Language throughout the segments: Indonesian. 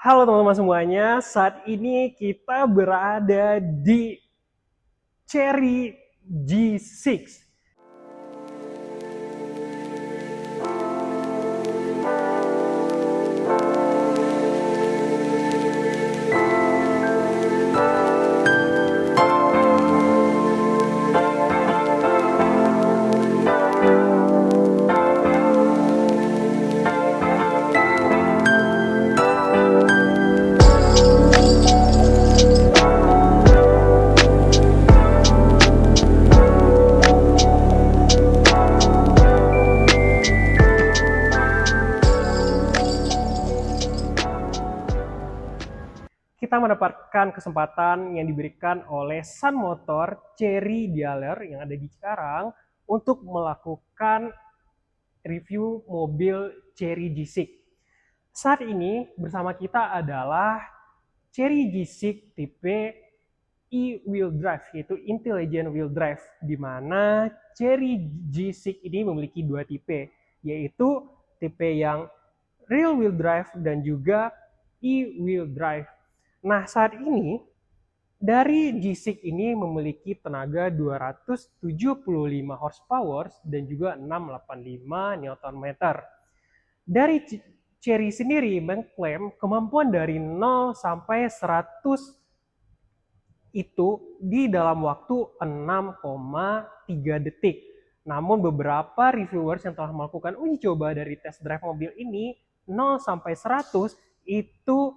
Halo teman-teman semuanya, saat ini kita berada di Cherry G6. Kita mendapatkan kesempatan yang diberikan oleh Sun Motor Cherry Dealer yang ada di Cikarang untuk melakukan review mobil Cherry G6. Saat ini bersama kita adalah Cherry G6 tipe e-wheel drive, yaitu intelligent wheel drive, di mana Cherry G6 ini memiliki dua tipe, yaitu tipe yang real wheel drive dan juga e-wheel drive. Nah, saat ini dari G6 ini memiliki tenaga 275 horsepower dan juga 685 Nm. Dari Cherry sendiri mengklaim kemampuan dari 0 sampai 100 itu di dalam waktu 6,3 detik. Namun beberapa reviewers yang telah melakukan uji coba dari test drive mobil ini 0 sampai 100 itu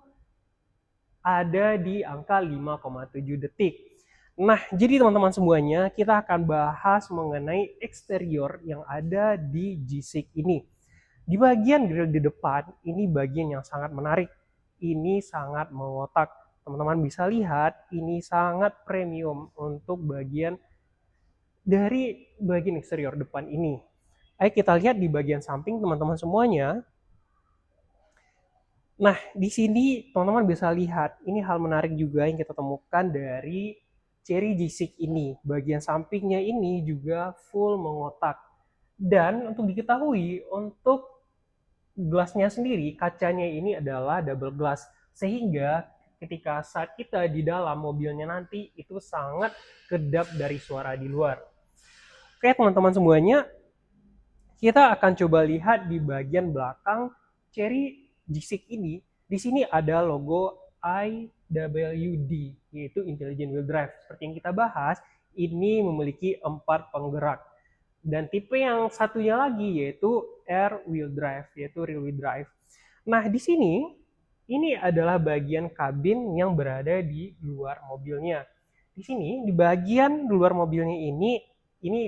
ada di angka 5,7 detik. Nah, jadi teman-teman semuanya, kita akan bahas mengenai eksterior yang ada di G6 ini. Di bagian grill di depan, ini bagian yang sangat menarik. Ini sangat mengotak. Teman-teman bisa lihat, ini sangat premium untuk bagian dari bagian eksterior depan ini. Ayo kita lihat di bagian samping teman-teman semuanya. Nah, di sini teman-teman bisa lihat, ini hal menarik juga yang kita temukan dari Cherry G6 ini. Bagian sampingnya ini juga full mengotak. Dan untuk diketahui, untuk gelasnya sendiri, kacanya ini adalah double glass. Sehingga ketika saat kita di dalam mobilnya nanti, itu sangat kedap dari suara di luar. Oke teman-teman semuanya, kita akan coba lihat di bagian belakang Cherry G6 ini. Di sini ada logo IWD, yaitu Intelligent Wheel Drive. Seperti yang kita bahas, ini memiliki 4 penggerak. Dan tipe yang satunya lagi yaitu Air Wheel Drive, yaitu rear wheel drive. Nah, di sini ini adalah bagian kabin yang berada di luar mobilnya. Di sini di bagian luar mobilnya ini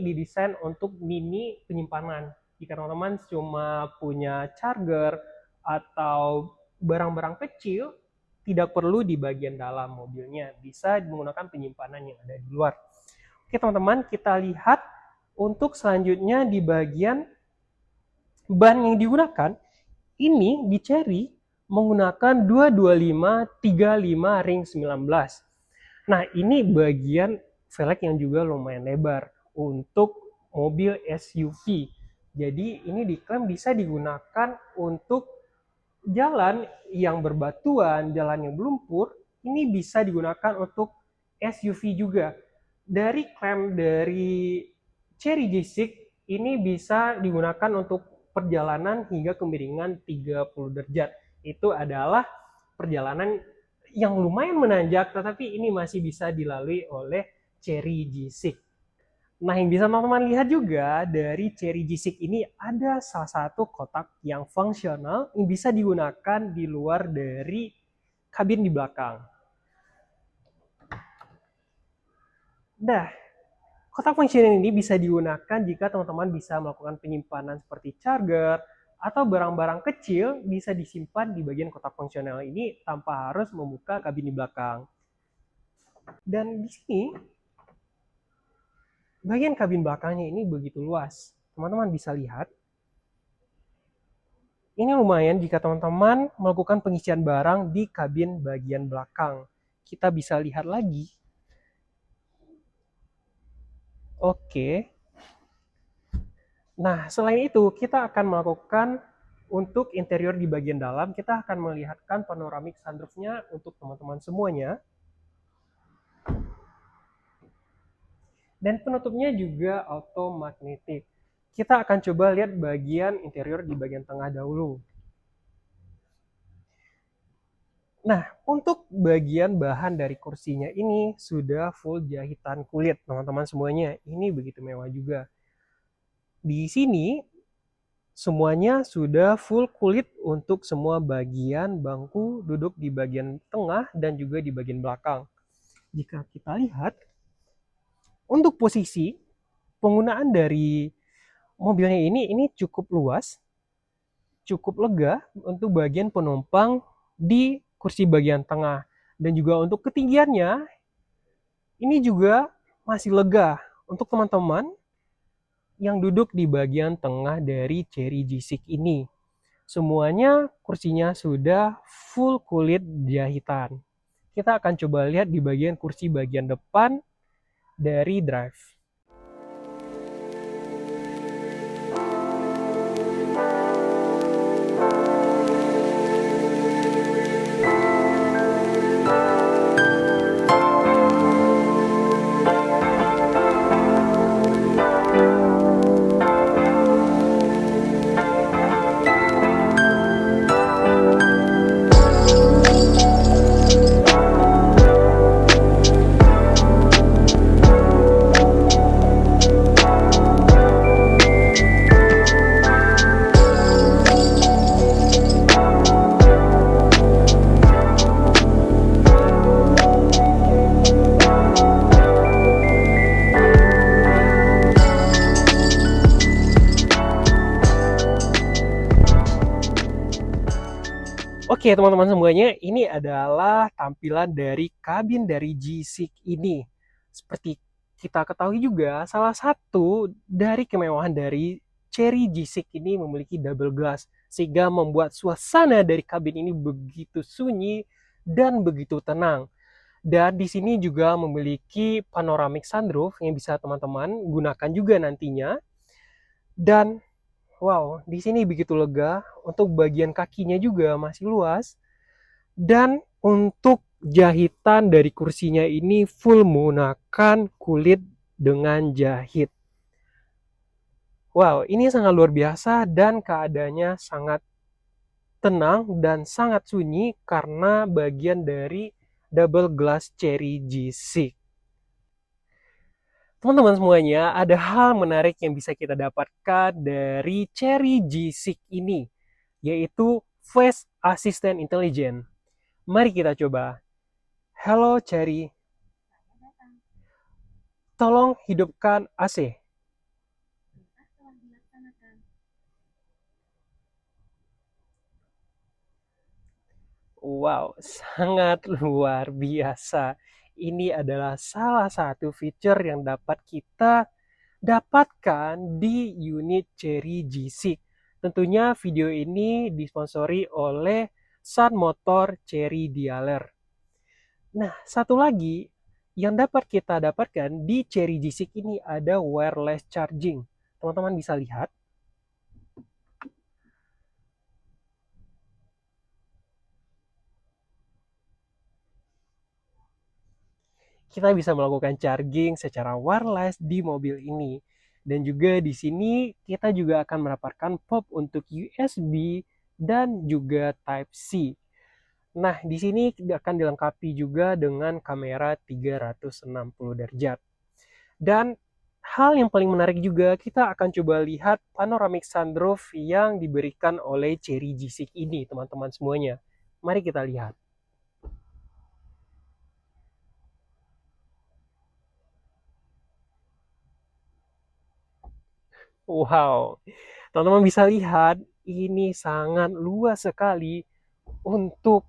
didesain untuk mini penyimpanan. Jika teman-teman cuma punya charger atau barang-barang kecil, tidak perlu di bagian dalam mobilnya, bisa menggunakan penyimpanan yang ada di luar. Oke teman-teman, kita lihat untuk selanjutnya di bagian ban yang digunakan, ini di Cherry menggunakan 225-35 ring 19. Nah, ini bagian velg yang juga lumayan lebar untuk mobil SUV. Jadi ini diklaim bisa digunakan untuk jalan yang berbatuan, jalan yang berlumpur, ini bisa digunakan untuk SUV juga. Dari klaim dari Cherry G6, ini bisa digunakan untuk perjalanan hingga kemiringan 30 derajat. Itu adalah perjalanan yang lumayan menanjak, tetapi ini masih bisa dilalui oleh Cherry G6. Nah, yang bisa teman-teman lihat juga dari Cherry G6 ini ada salah satu kotak yang fungsional yang bisa digunakan di luar dari kabin di belakang. Nah, kotak fungsional ini bisa digunakan jika teman-teman bisa melakukan penyimpanan seperti charger atau barang-barang kecil bisa disimpan di bagian kotak fungsional ini tanpa harus membuka kabin di belakang. Dan di sini bagian kabin belakangnya ini begitu luas. Teman-teman bisa lihat. Ini lumayan jika teman-teman melakukan pengisian barang di kabin bagian belakang. Kita bisa lihat lagi. Oke. Nah, selain itu kita akan melakukan Untuk interior di bagian dalam, kita akan melihatkan panoramic sunroof-nya untuk teman-teman semuanya. Dan penutupnya juga auto magnetic. Kita akan coba lihat bagian interior di bagian tengah dahulu. Nah, untuk bagian bahan dari kursinya ini sudah full jahitan kulit, teman-teman semuanya. Ini begitu mewah juga. Di sini semuanya sudah full kulit untuk semua bagian bangku duduk di bagian tengah dan juga di bagian belakang. Jika kita lihat, untuk posisi penggunaan dari mobilnya ini cukup luas, cukup lega untuk bagian penumpang di kursi bagian tengah. Dan juga untuk ketinggiannya, ini juga masih lega untuk teman-teman yang duduk di bagian tengah dari Chery G6 ini. Semuanya kursinya sudah full kulit jahitan. Kita akan coba lihat di bagian kursi bagian depan dari drive. Oke teman-teman semuanya, ini adalah tampilan dari kabin dari G6 ini. Seperti kita ketahui juga, salah satu dari kemewahan dari Chery G6 ini memiliki double glass, sehingga membuat suasana dari kabin ini begitu sunyi dan begitu tenang. Dan di sini juga memiliki panoramic sunroof yang bisa teman-teman gunakan juga nantinya. Dan wow, di sini begitu lega. Untuk bagian kakinya juga masih luas. Dan untuk jahitan dari kursinya ini full menggunakan kulit dengan jahit. Wow, ini sangat luar biasa dan keadaannya sangat tenang dan sangat sunyi karena bagian dari double glass Chery G6. Teman-teman semuanya, ada hal menarik yang bisa kita dapatkan dari Chery G6 ini, yaitu Voice Assistant Intelligent. Mari kita coba. Halo Cherry, tolong hidupkan AC. Wow, sangat luar biasa. Ini adalah salah satu fitur yang dapat kita dapatkan di unit Chery G6. Tentunya video ini disponsori oleh Sun Motor Chery Dealer. Nah, satu lagi yang dapat kita dapatkan di Chery G6 ini ada wireless charging. Teman-teman bisa lihat. Kita bisa melakukan charging secara wireless di mobil ini. Dan juga di sini kita juga akan mendapatkan port untuk USB dan juga Type-C. Nah, di sini akan dilengkapi juga dengan kamera 360 derajat. Dan hal yang paling menarik juga, kita akan coba lihat panoramic sunroof yang diberikan oleh Chery G6 ini, teman-teman semuanya. Mari kita lihat. Wow, teman-teman bisa lihat, ini sangat luas sekali untuk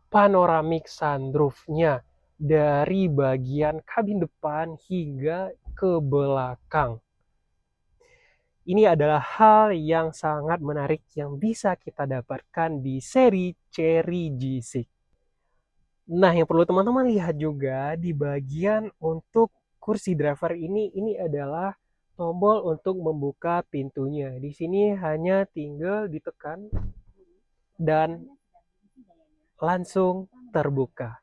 panoramic sunroof-nya. Dari bagian kabin depan hingga ke belakang. Ini adalah hal yang sangat menarik yang bisa kita dapatkan di seri Chery G6. Nah, yang perlu teman-teman lihat juga di bagian untuk kursi driver ini adalah tombol untuk membuka pintunya. Di sini hanya tinggal ditekan dan langsung terbuka.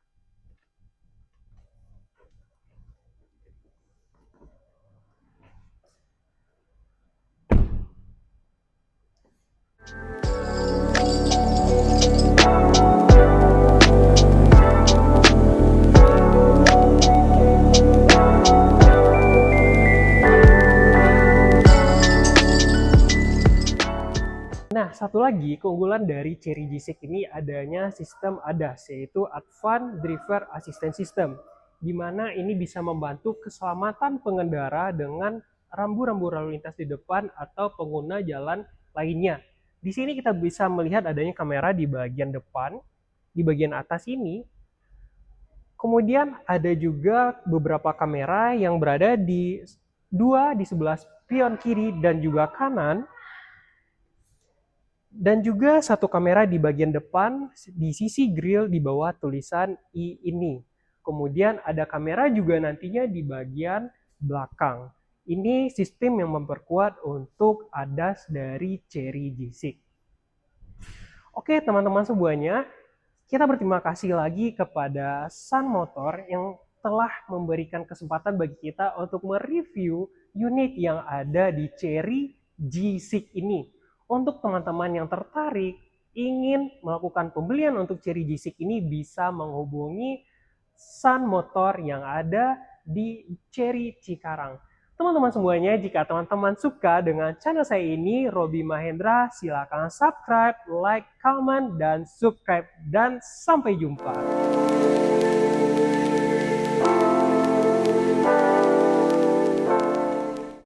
Nah, satu lagi keunggulan dari Chery G6 ini adanya sistem ADAS, yaitu Advanced Driver Assistance System, di mana ini bisa membantu keselamatan pengendara dengan rambu-rambu lalu lintas di depan atau pengguna jalan lainnya. Di sini kita bisa melihat adanya kamera di bagian depan, di bagian atas ini. Kemudian ada juga beberapa kamera yang berada di sebelah spion kiri dan juga kanan, dan juga satu kamera di bagian depan di sisi grill di bawah tulisan I ini. Kemudian ada kamera juga nantinya di bagian belakang. Ini sistem yang memperkuat untuk ADAS dari Chery G6. Oke teman-teman semuanya, kita berterima kasih lagi kepada Sun Motor yang telah memberikan kesempatan bagi kita untuk mereview unit yang ada di Chery G6 ini. Untuk teman-teman yang tertarik ingin melakukan pembelian untuk Chery G6 ini bisa menghubungi Sun Motor yang ada di Chery Cikarang. Teman-teman semuanya, jika teman-teman suka dengan channel saya ini, Robi Mahendra, silakan subscribe, like, comment, dan subscribe. Dan sampai jumpa.